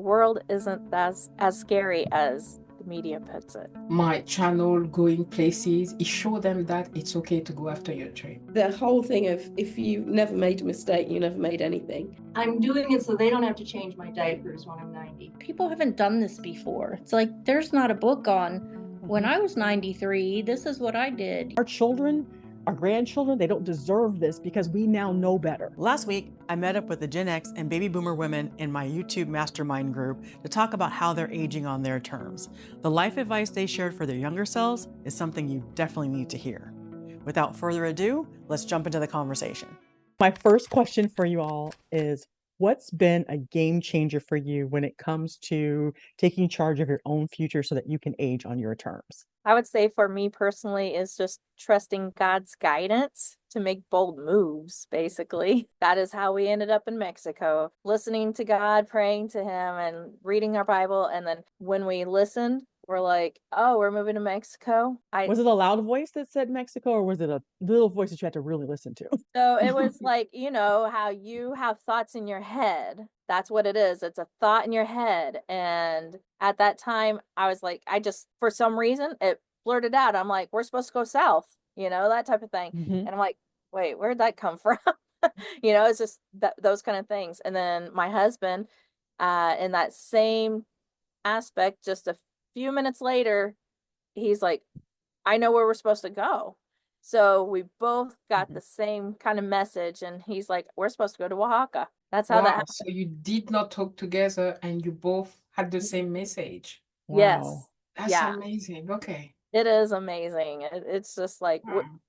world isn't as scary as the media puts it. My channel going places, it showed them that it's okay to go after your dream. The whole thing of if you never made a mistake, you never made anything. I'm doing it so they don't have to change my diapers when I'm 90. People haven't done this before. It's like there's not a book on when I was 93, this is what I did. Our children, our grandchildren, they don't deserve this because we now know better. Last week, I met up with the Gen X and baby boomer women in my YouTube mastermind group to talk about how they're aging on their terms. The life advice they shared for their younger selves is something you definitely need to hear. Without further ado, let's jump into the conversation. My first question for you all is, what's been a game changer for you when it comes to taking charge of your own future so that you can age on your terms? I would say for me personally is just trusting God's guidance to make bold moves, basically. That is how we ended up in Mexico, listening to God, praying to him, and reading our Bible. And then when we listened, we're like, oh, we're moving to Mexico. Was it a loud voice that said Mexico, or was it a little voice that you had to really listen to? So it was like, you know, how you have thoughts in your head. That's what it is. It's a thought in your head. And at that time, I was like, for some reason, it blurted out. I'm like, we're supposed to go south, you know, that type of thing. Mm-hmm. And I'm like, wait, where'd that come from? You know, it's just those kind of things. And then my husband, in that same aspect, just a few minutes later, he's like, I know where we're supposed to go. So we both got the same kind of message, and he's like, we're supposed to go to Oaxaca. That's how that happened. So you did not talk together and you both had the same message. Wow. Yes. That's amazing. Okay. It is amazing. It's just like,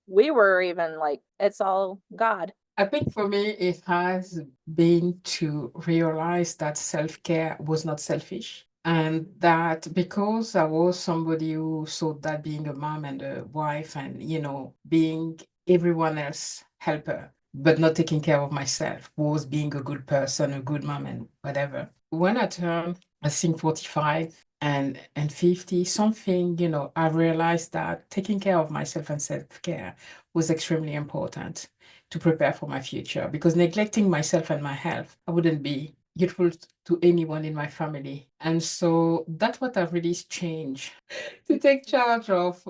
we were even like, it's all God. I think for me, it has been to realize that self-care was not selfish. And that because I was somebody who saw that being a mom and a wife and, you know, being everyone else's helper, but not taking care of myself, was being a good person, a good mom and whatever. When I turned, I think 45 and 50, something, you know, I realized that taking care of myself and self-care was extremely important to prepare for my future, because neglecting myself and my health, I wouldn't be useful to anyone in my family. And so that's what I've really changed, to take charge of,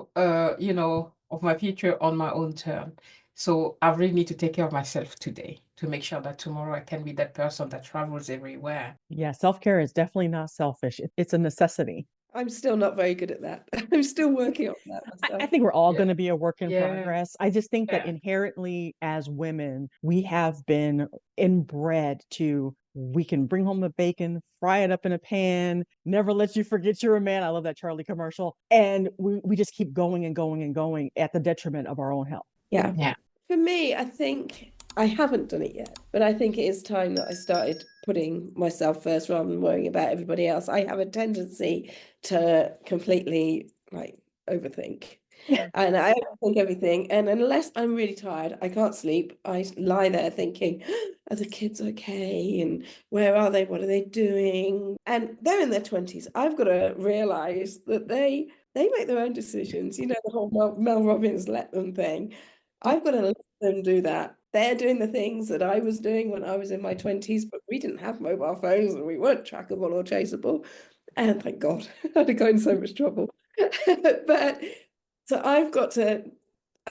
you know, of my future on my own term. So I really need to take care of myself today to make sure that tomorrow I can be that person that travels everywhere. Yeah, self-care is definitely not selfish. It's a necessity. I'm still not very good at that. I'm still working on that myself. I think we're all going to be a work in Yeah. progress. I just think that Yeah. inherently as women, we have been inbred to, we can bring home the bacon, fry it up in a pan, never let you forget you're a man. I love that Charlie commercial. And we just keep going and going and going at the detriment of our own health. Yeah. Yeah. For me, I think I haven't done it yet, but I think it is time that I started putting myself first rather than worrying about everybody else. I have a tendency to completely overthink. And I overthink everything. And unless I'm really tired, I can't sleep. I lie there thinking, are the kids okay? And where are they? What are they doing? And they're in their 20s. I've got to realize that they make their own decisions. You know, the whole Mel Robbins let them thing. I've got to let them do that. They're doing the things that I was doing when I was in my 20s, but we didn't have mobile phones and we weren't trackable or chaseable. And thank God, I'd have got in so much trouble. But so I've got to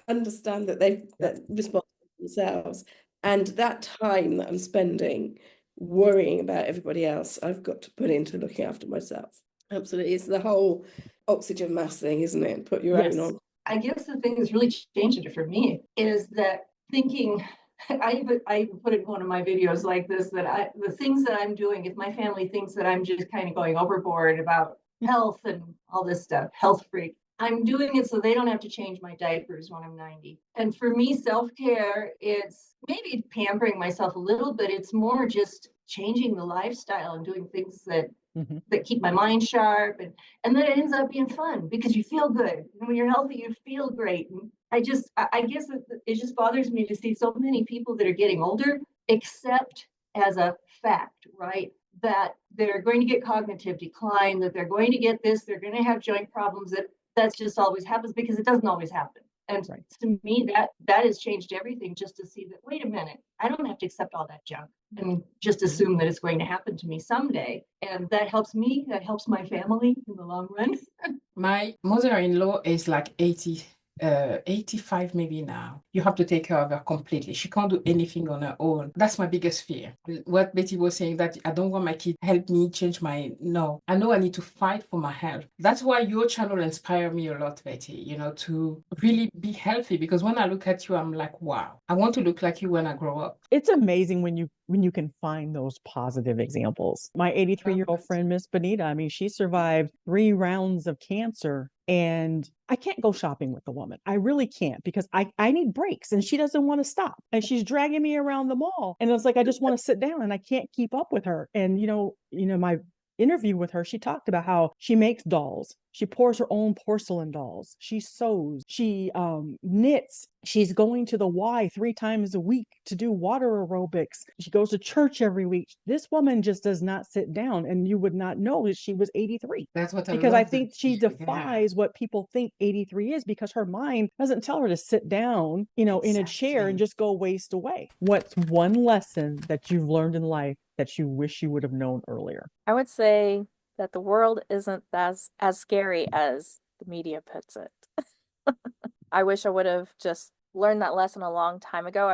understand that they're responsible for themselves. And that time that I'm spending worrying about everybody else, I've got to put into looking after myself. Absolutely. It's the whole oxygen mask thing, isn't it? Put your own on. I guess the thing that's really changed it for me is that thinking, I put it in one of my videos like this, that the things that I'm doing, if my family thinks that I'm just kind of going overboard about health and all this stuff, health freak, I'm doing it so they don't have to change my diapers when I'm 90. And for me, self-care, it's maybe pampering myself a little, but it's more just changing the lifestyle and doing things that keep my mind sharp, and then it ends up being fun because you feel good. And when you're healthy, you feel great. And I guess it just bothers me to see so many people that are getting older accept as a fact, right, that they're going to get cognitive decline, that they're going to get this, they're going to have joint problems, that's just always happens, because it doesn't always happen. And to me, that has changed everything, just to see that, wait a minute, I don't have to accept all that junk. and just assume that it's going to happen to me someday. And that helps me, that helps my family in the long run. My mother-in-law is like 85 maybe now. You have to take care of her completely. She can't do anything on her own. That's my biggest fear. What Betty was saying, that I don't want my kid to help me change no. I know I need to fight for my health. That's why your channel inspired me a lot, Betty, to really be healthy, because when I look at you, I'm like, wow, I want to look like you when I grow up. It's amazing when you can find those positive examples. My 83-year-old friend, Miss Benita, I mean, she survived 3 rounds of cancer, and I can't go shopping with the woman. I really can't, because I need breaks, and she doesn't want to stop. And she's dragging me around the mall. And it's like, I just want to sit down, and I can't keep up with her. And my interview with her, she talked about how she makes dolls. She pours her own porcelain dolls. She sews. She knits. She's going to the Y 3 times a week to do water aerobics. She goes to church every week. This woman just does not sit down, and you would not know that she was 83. That's what I Because love. I think she defies what people think 83 is, because her mind doesn't tell her to sit down, in a chair and just go waste away. What's one lesson that you've learned in life that you wish you would have known earlier? I would say that the world isn't as scary as the media puts it. I wish I would have just learned that lesson a long time ago.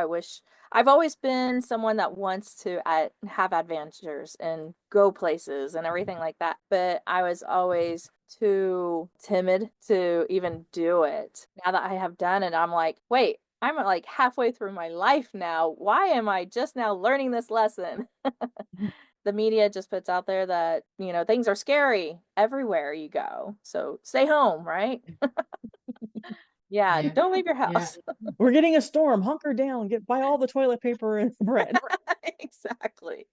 I've always been someone that wants to have adventures and go places and everything like that, but I was always too timid to even do it. Now that I have done it, I'm like, wait, I'm like halfway through my life now. Why am I just now learning this lesson? The media just puts out there that, things are scary everywhere you go. So stay home, right? Yeah, Yeah. don't leave your Yeah. house. We're getting a storm. Hunker down. Buy all the toilet paper and bread. Exactly.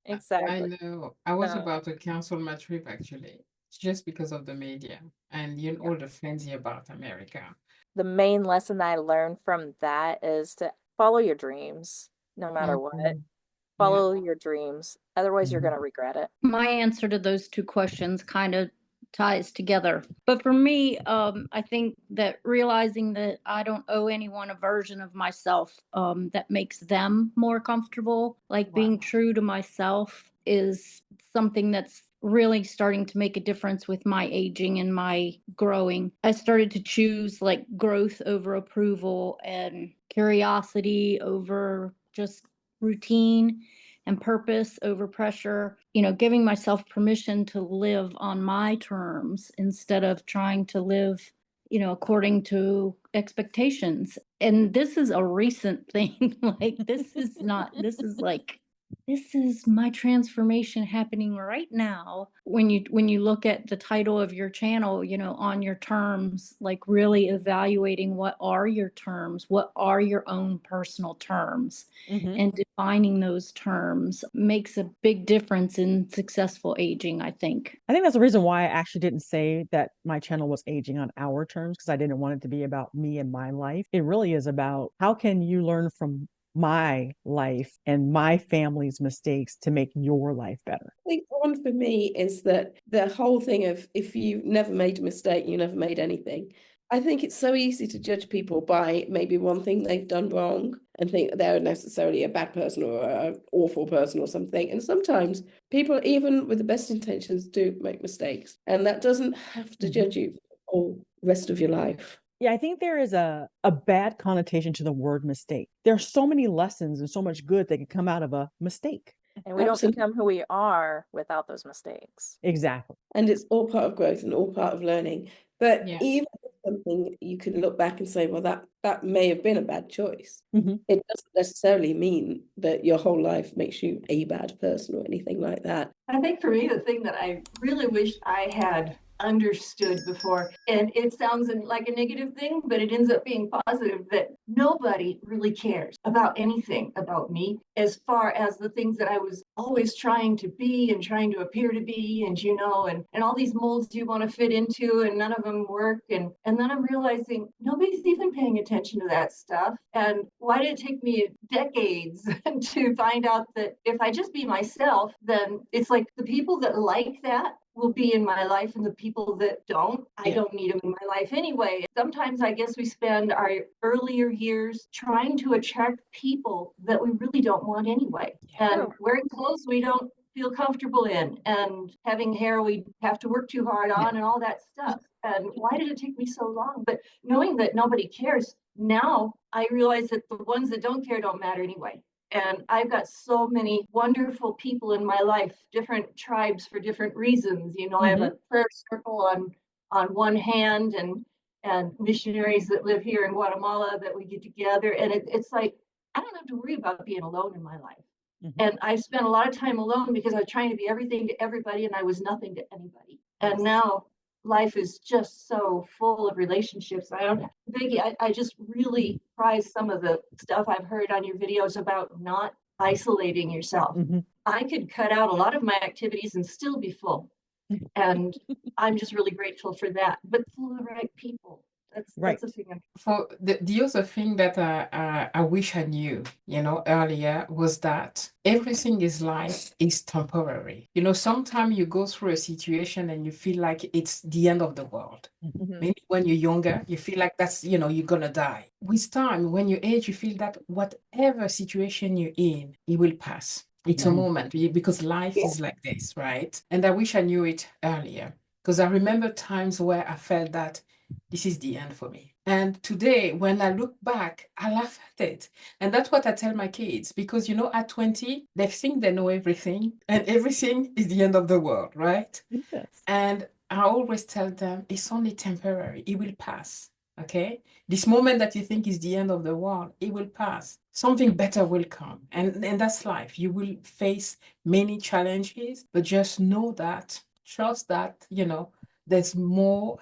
I Exactly. know. I was No. about to cancel my trip actually, just because of the media and all the frenzy about America. The main lesson that I learned from that is to follow your dreams, no matter what. Mhm. Yeah. Follow your dreams. Otherwise, you're going to regret it. My answer to those 2 questions kind of ties together. But for me, I think that realizing that I don't owe anyone a version of myself that makes them more comfortable, like being Wow. true to myself, is something that's really starting to make a difference with my aging and my growing. I started to choose like growth over approval and curiosity over just routine and purpose over pressure, giving myself permission to live on my terms instead of trying to live, according to expectations. And this is a recent thing. Like, this is my transformation happening right now. When you look at the title of your channel, on your terms, like really evaluating what are your terms, what are your own personal terms, and defining those terms makes a big difference in successful aging, I think. I think that's the reason why I actually didn't say that my channel was aging on our terms, because I didn't want it to be about me and my life. It really is about how can you learn from my life and my family's mistakes to make your life better. I think one for me is that the whole thing of, if you never made a mistake, you never made anything. I think it's so easy to judge people by maybe one thing they've done wrong and think that they're necessarily a bad person or an awful person or something. And sometimes people, even with the best intentions, do make mistakes. And that doesn't have to judge you for the rest of your life. Yeah, I think there is a bad connotation to the word mistake. There are so many lessons and so much good that can come out of a mistake. And we don't become who we are without those mistakes. Exactly. And it's all part of growth and all part of learning. But Yeah. even if something you can look back and say, well, that may have been a bad choice. It doesn't necessarily mean that your whole life makes you a bad person or anything like that. I think for me, the thing that I really wish I had understood before, and it sounds like a negative thing, but it ends up being positive, that nobody really cares about anything about me as far as the things that I was always trying to be and trying to appear to be, and all these molds you want to fit into, and none of them work. And then I'm realizing nobody's even paying attention to that stuff. And why did it take me decades to find out that if I just be myself, then it's like the people that like that will be in my life, and the people that don't, I Yeah. don't need them in my life anyway. Sometimes I guess we spend our earlier years trying to attract people that we really don't want anyway. Yeah. And wearing clothes we don't feel comfortable in, and having hair we have to work too hard on, and all that stuff. And why did it take me so long? But knowing that nobody cares, now I realize that the ones that don't care don't matter anyway. And I've got so many wonderful people in my life, different tribes for different reasons. You know, I have a prayer circle on one hand, and missionaries that live here in Guatemala that we get together. And it's like, I don't have to worry about being alone in my life. And I spent a lot of time alone because I was trying to be everything to everybody, and I was nothing to anybody. And now life is just so full of relationships. Vicki, I just really prize some of the stuff I've heard on your videos about not isolating yourself. I could cut out a lot of my activities and still be full. And I'm just really grateful for that. But full of the right people. That's the thing. For the other thing that I wish I knew, earlier was that everything in life is temporary. Sometimes you go through a situation and you feel like it's the end of the world. Maybe when you're younger, you feel like that's, you're gonna die. With time, when you age, you feel that whatever situation you're in, it will pass. It's a moment because life is like this, right? And I wish I knew it earlier, because I remember times where I felt that this is the end for me. And today, when I look back, I laugh at it. And that's what I tell my kids, because, at 20, they think they know everything, and everything is the end of the world, right? Yes. And I always tell them it's only temporary. It will pass. Okay? This moment that you think is the end of the world, it will pass. Something better will come. And that's life. You will face many challenges, but just know that, trust that, there's more,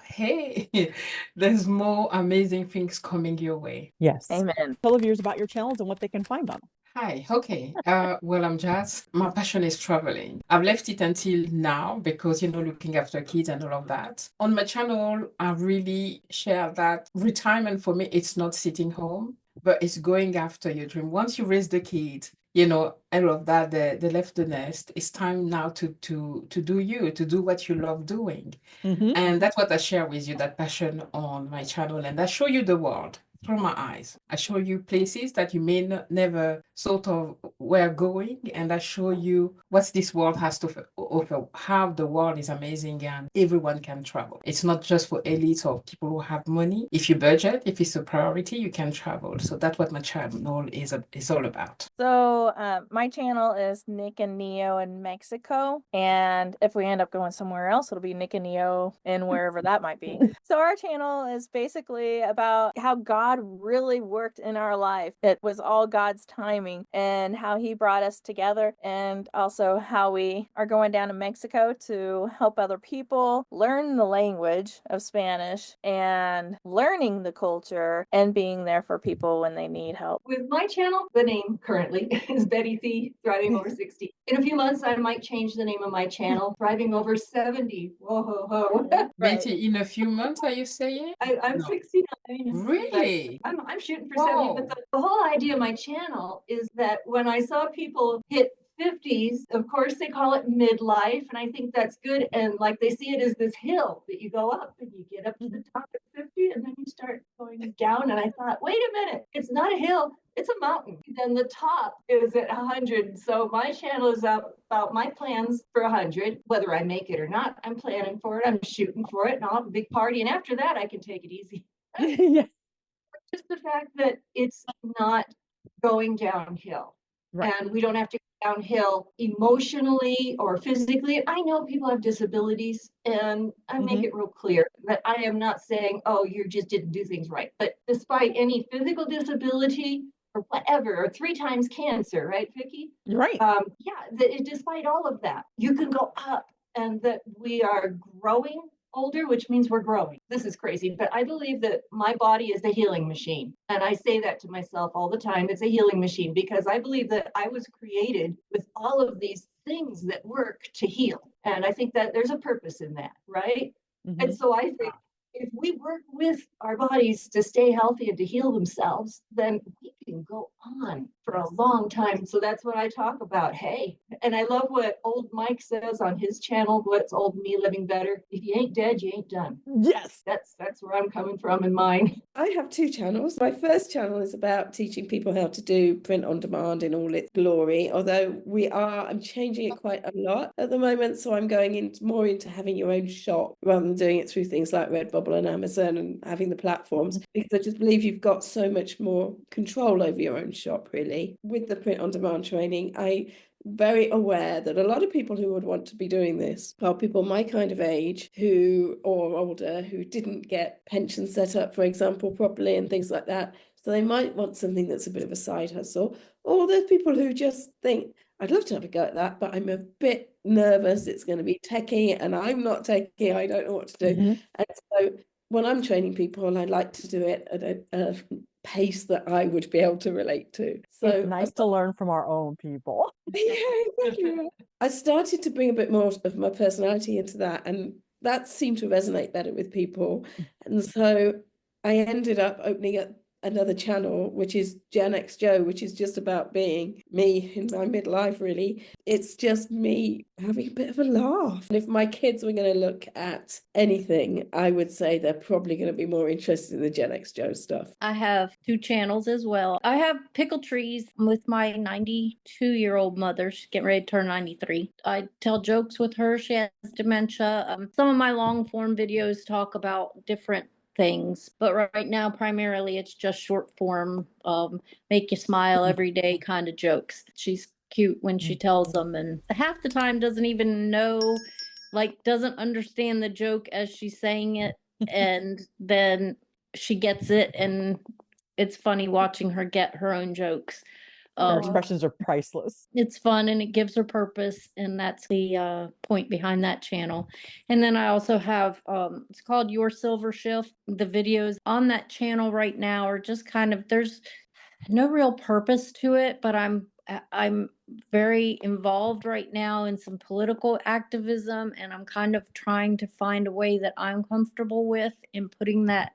there's more amazing things coming your way. Yes. Amen. Tell the viewers about your channels and what they can find on them. Hi, okay. Well, I'm Jazz. My passion is traveling. I've left it until now because, looking after kids and all of that. On my channel, I really share that retirement for me, it's not sitting home, but it's going after your dream. Once you raise the kid, all of that, they left the nest. It's time now to do what you love doing. And that's what I share with you, that passion on my channel. And I show you the world through my eyes. I show you places that you may never thought of were going, and I show you what this world has to offer, how the world is amazing and everyone can travel. It's not just for elites or people who have money. If you budget, if it's a priority, you can travel. So that's what my channel is all about. So my channel is NickandNeo in Mexico, and if we end up going somewhere else, it'll be NickandNeo in wherever that might be. So our channel is basically about how God really worked in our life. It was all God's timing, and how he brought us together, and also how we are going down to Mexico to help other people learn the language of Spanish and learning the culture and being there for people when they need help. With my channel, the name currently is BettieC-Thriving Over 60. In a few months, I might change the name of my channel, Thriving Over 70. Whoa, ho, ho. Betty, in a few months, are you saying? I'm No. 69. Really? I'm shooting for Whoa. 70, but the whole idea of my channel is that when I saw people hit 50s, of course they call it midlife, and I think that's good. And like they see it as this hill that you go up, and you get up to the top at 50, and then you start going down. And I thought, wait a minute, it's not a hill, it's a mountain. Then the top is at 100. So my channel is about my plans for 100. Whether I make it or not, I'm planning for it, I'm shooting for it, and I'll have a big party. And after that, I can take it easy. Yeah. Just the fact that it's not going downhill. Right. And we don't have to go downhill emotionally or physically. I know people have disabilities, and I make it real clear that I am not saying, oh, you just didn't do things right. But despite any physical disability or whatever, or 3 times cancer, right, Vicki? You're right. Despite all of that, you can go up, and that we are growing older, which means we're growing. This is crazy, but I believe that my body is a healing machine. And I say that to myself all the time. It's a healing machine, because I believe that I was created with all of these things that work to heal. And I think that there's a purpose in that, right? And so I think if we work with our bodies to stay healthy and to heal themselves, then we can go on for a long time. So that's what I talk about. Hey, and I love what old Mike says on his channel, What's Old Me Living Better. If you ain't dead, you ain't done. Yes. That's where I'm coming from in mine. I have two channels. My first channel is about teaching people how to do print on demand in all its glory, although I'm changing it quite a lot at the moment. So I'm going more into having your own shop rather than doing it through things like Redbubble and Amazon and having the platforms, because I just believe you've got so much more control over your own shop, really. With the print on demand training, I'm very aware that a lot of people who would want to be doing this are people my kind of age or older who didn't get pensions set up, for example, properly and things like that. So they might want something that's a bit of a side hustle. Or there's people who just think, I'd love to have a go at that, but I'm a bit nervous. It's going to be techie and I'm not techie. I don't know what to do. And so when I'm training people, I like to do it at a pace that I would be able to relate to. So it's nice to learn from our own people. Yeah, exactly. I started to bring a bit more of my personality into that, and that seemed to resonate better with people. And so I ended up opening up another channel, which is GenXJo, which is just about being me in my midlife, really. It's just me having a bit of a laugh. And if my kids were going to look at anything, I would say they're probably going to be more interested in the GenXJo stuff. I have two channels as well. I have Pickletrees with my 92-year-old mother. She's getting ready to turn 93. I tell jokes with her. She has dementia. Some of my long form videos talk about different things, but right now primarily it's just short form, make you smile every day kind of jokes. She's cute when she tells them, and half the time doesn't even know, like doesn't understand the joke as she's saying it, and then she gets it, and it's funny watching her get her own jokes. Her expressions are priceless. It's fun and it gives her purpose, and that's the point behind that channel. And then I also have it's called Your Silver Shift. The videos on that channel right now are just kind of, there's no real purpose to it, but I'm very involved right now in some political activism, and I'm kind of trying to find a way that I'm comfortable with in putting that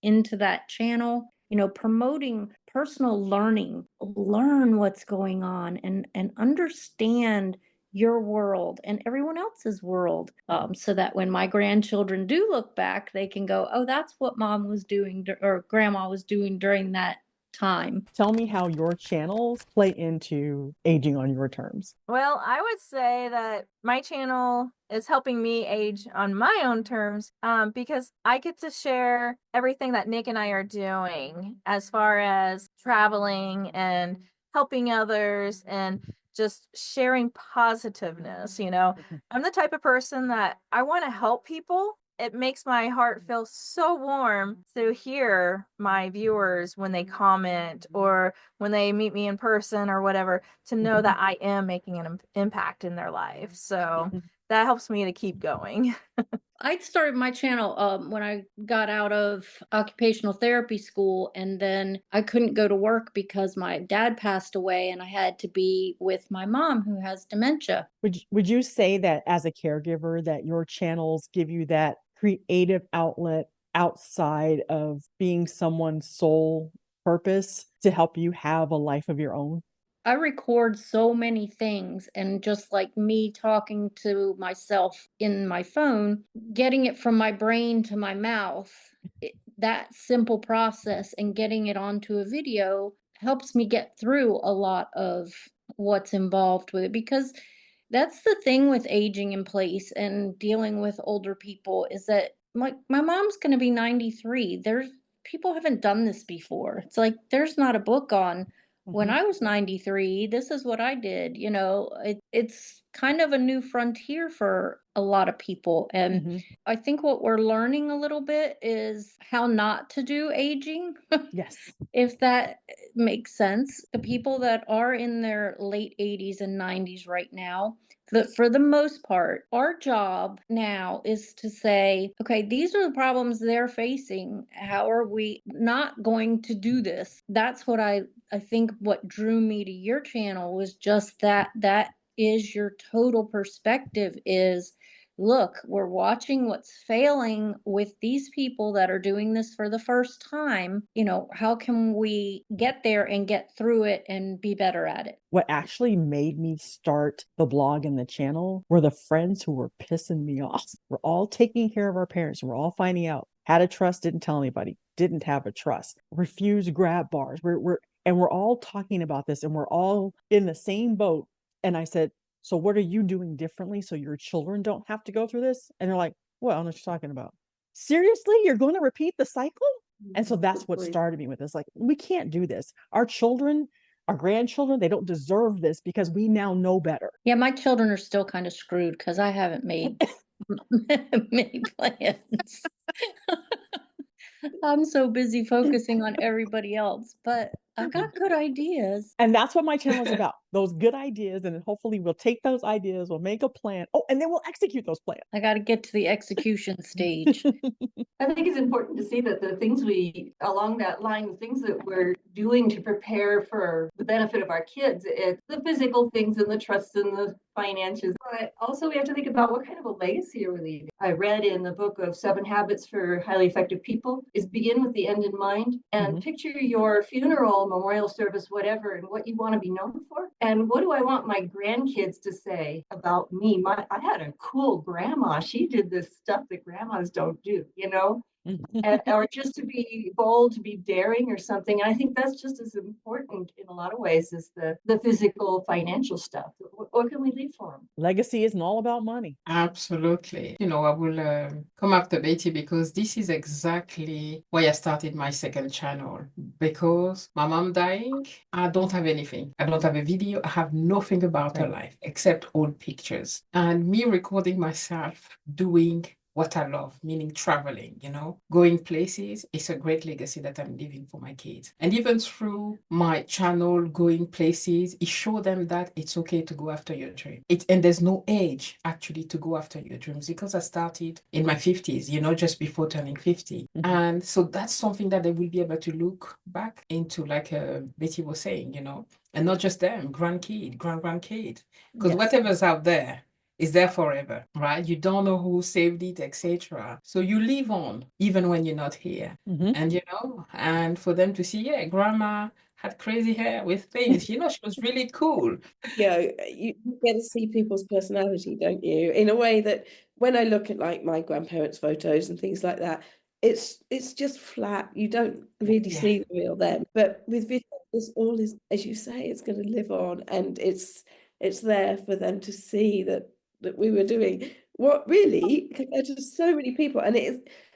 into that channel, promoting personal learning, learn what's going on, and understand your world and everyone else's world, so that when my grandchildren do look back, they can go, oh, that's what mom was doing or grandma was doing during that time. Tell me how your channels play into aging on your terms. Well, I would say that my channel is helping me age on my own terms, because I get to share everything that Nick and I are doing as far as traveling and helping others and just sharing positiveness. I'm the type of person that I want to help people. It makes my heart feel so warm to hear my viewers when they comment or when they meet me in person or whatever, to know that I am making an impact in their life. So that helps me to keep going. I started my channel when I got out of occupational therapy school, and then I couldn't go to work because my dad passed away and I had to be with my mom who has dementia. Would you say that as a caregiver that your channels give you that creative outlet outside of being someone's sole purpose to help you have a life of your own? I record so many things, and just like me talking to myself in my phone, getting it from my brain to my mouth, that simple process and getting it onto a video helps me get through a lot of what's involved with it, because that's the thing with aging in place and dealing with older people, is that my mom's going to be 93. There's people haven't done this before. It's like there's not a book on when I was 93, this is what I did. It's kind of a new frontier for a lot of people. And I think what we're learning a little bit is how not to do aging. Yes. If that makes sense. The people that are in their late 80s and 90s right now, for the most part, our job now is to say, okay, these are the problems they're facing. How are we not going to do this? That's what I think what drew me to your channel was just that is your total perspective, is look, we're watching what's failing with these people that are doing this for the first time. You know, how can we get there and get through it and be better at it? What actually made me start the blog and the channel were the friends who were pissing me off. We're all taking care of our parents. We're all finding out. Had a trust, didn't tell anybody, didn't have a trust, refused grab bars. We're all talking about this and we're all in the same boat. And I said, so what are you doing differently so your children don't have to go through this? And they're like, well, I don't know what you're talking about. Seriously, you're going to repeat the cycle? And so that's what started me with this. Like, we can't do this. Our children, our grandchildren, they don't deserve this because we now know better. Yeah, my children are still kind of screwed because I haven't made many plans. I'm so busy focusing on everybody else, but I've got good ideas. And that's what my channel is about, those good ideas. And then hopefully we'll take those ideas, we'll make a plan. Oh, and then we'll execute those plans. I got to get to the execution stage. I think it's important to see that the things along that line, the things that we're doing to prepare for the benefit of our kids, it's the physical things and the trusts and the finances. But also we have to think about what kind of a legacy are we leaving. I read in the book of 7 Habits for Highly Effective People is begin with the end in mind and picture your funeral, memorial service, whatever, and what you want to be known for. And what do I want my grandkids to say about me? I had a cool grandma. She did this stuff that grandmas don't do, you know? Or just to be bold, to be daring or something. And I think that's just as important in a lot of ways as the physical, financial stuff. What can we leave for them? Legacy isn't all about money. Absolutely. You know, I will come after Betty because this is exactly why I started my second channel. Because my mom dying, I don't have anything. I don't have a video. I have nothing about her life except old pictures. And me recording myself doing what I love, meaning traveling, you know, going places. It's a great legacy that I'm leaving for my kids. And even through my channel, going places, it showed them that it's okay to go after your dream. And there's no age actually to go after your dreams because I started in my 50s, you know, just before turning 50. And so that's something that they will be able to look back into, like Betty was saying, you know, and not just them, grandkid, grandkid, because whatever's out there is there forever, right? You don't know who saved it, etc. So you live on even when you're not here. And you know, and for them to see, yeah, grandma had crazy hair with things, you know, she was really cool. Yeah, you get to see people's personality, don't you? In a way that when I look at like my grandparents' photos and things like that, it's just flat. You don't really see the real them. But with video, this all is, as you say, it's going to live on, and it's there for them to see that we were doing what really compared to so many people, and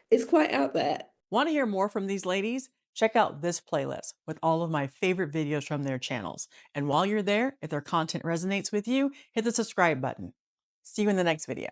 it's quite out there. Want to hear more from these ladies? Check out this playlist with all of my favorite videos from their channels. And while you're there, if their content resonates with you, hit the subscribe button. See you in the next video.